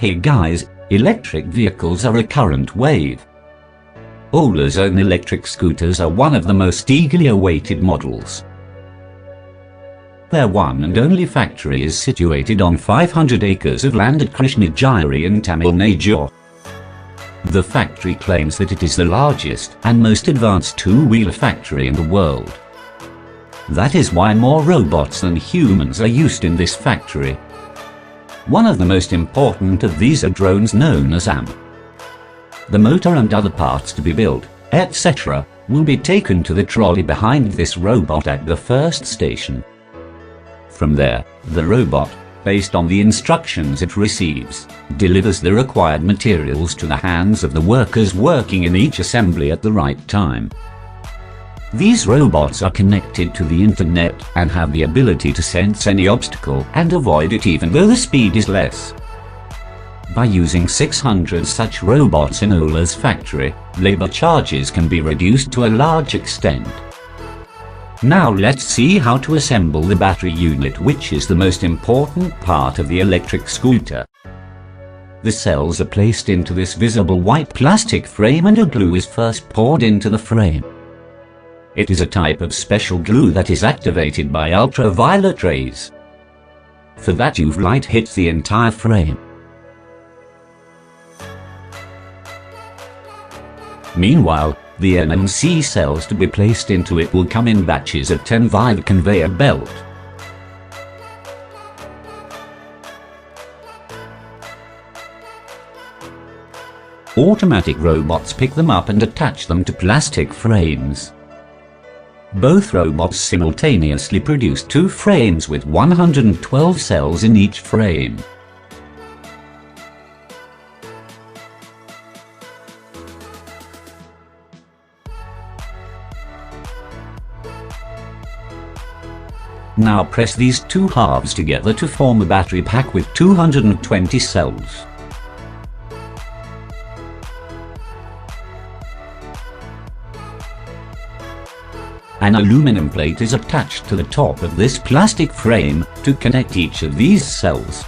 Hey guys, electric vehicles are a current wave. Ola's own electric scooters are one of the most eagerly awaited models. Their one and only factory is situated on 500 acres of land at Krishnagiri in Tamil Nadu. The factory claims that it is the largest and most advanced two-wheeler factory in the world. That is why more robots than humans are used in this factory. One of the most important of these are drones known as AM. The motor and other parts to be built, etc., will be taken to the trolley behind this robot at the first station. From there, the robot, based on the instructions it receives, delivers the required materials to the hands of the workers working in each assembly at the right time. These robots are connected to the internet and have the ability to sense any obstacle and avoid it even though the speed is less. By using 600 such robots in Ola's factory, labor charges can be reduced to a large extent. Now let's see how to assemble the battery unit, which is the most important part of the electric scooter. The cells are placed into this visible white plastic frame and a glue is first poured into the frame. It is a type of special glue that is activated by ultraviolet rays. For that UV light hits the entire frame. Meanwhile, the NMC cells to be placed into it will come in batches of 10 via the conveyor belt. Automatic robots pick them up and attach them to plastic frames. Both robots simultaneously produce 2 frames with 112 cells in each frame. Now press these 2 halves together to form a battery pack with 220 cells. An aluminum plate is attached to the top of this plastic frame to connect each of these cells.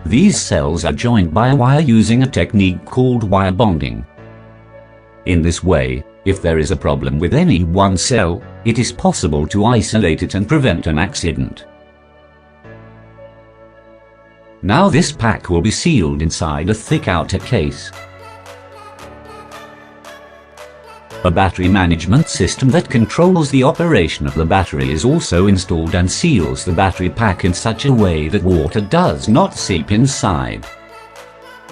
These cells are joined by a wire using a technique called wire bonding. In this way, if there is a problem with any one cell, it is possible to isolate it and prevent an accident. Now this pack will be sealed inside a thick outer case. A battery management system that controls the operation of the battery is also installed and seals the battery pack in such a way that water does not seep inside.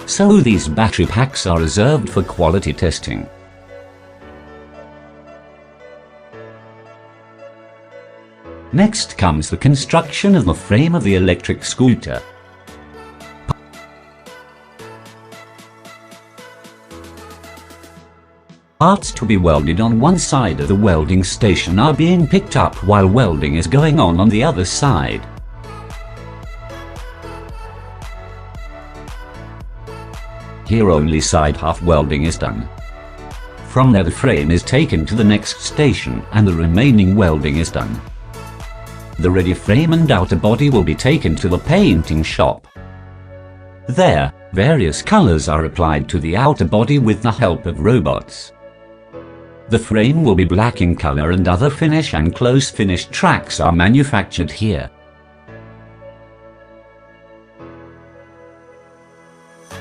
So these battery packs are reserved for quality testing. Next comes the construction of the frame of the electric scooter. Parts to be welded on one side of the welding station are being picked up while welding is going on the other side. Here only side half welding is done. From there the frame is taken to the next station and the remaining welding is done. The ready frame and outer body will be taken to the painting shop. There, various colors are applied to the outer body with the help of robots. The frame will be black in color and other finish and close finish tracks are manufactured here.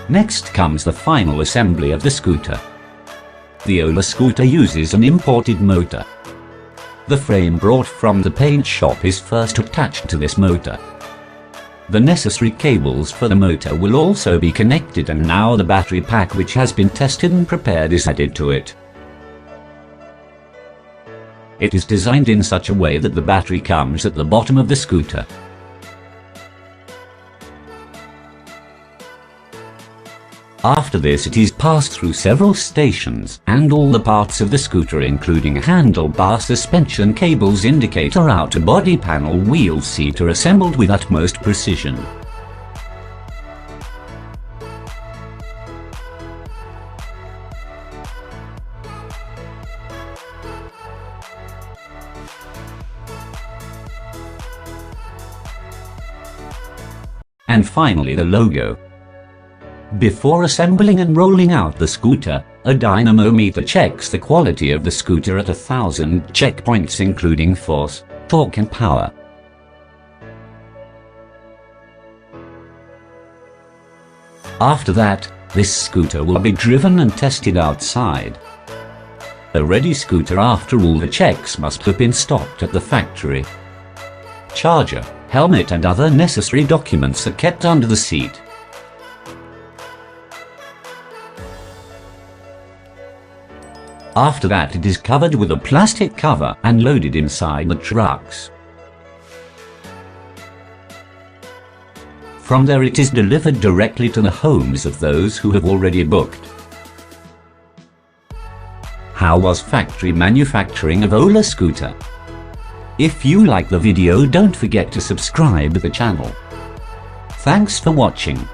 Next comes the final assembly of the scooter. The Ola scooter uses an imported motor. The frame brought from the paint shop is first attached to this motor. The necessary cables for the motor will also be connected and now the battery pack which has been tested and prepared is added to it. It is designed in such a way that the battery comes at the bottom of the scooter. After this it is passed through several stations and all the parts of the scooter including handlebar, suspension cables, indicator, outer body panel, wheel seat are assembled with utmost precision. And finally the logo. Before assembling and rolling out the scooter, a dynamometer checks the quality of the scooter at 1,000 checkpoints including force, torque and power. After that, this scooter will be driven and tested outside. A ready scooter after all the checks must have been stocked at the factory. Charger, helmet and other necessary documents are kept under the seat. After that, it is covered with a plastic cover and loaded inside the trucks. From there it is delivered directly to the homes of those who have already booked. How was factory manufacturing of Ola scooter? If you like the video, don't forget to subscribe to the channel. Thanks for watching.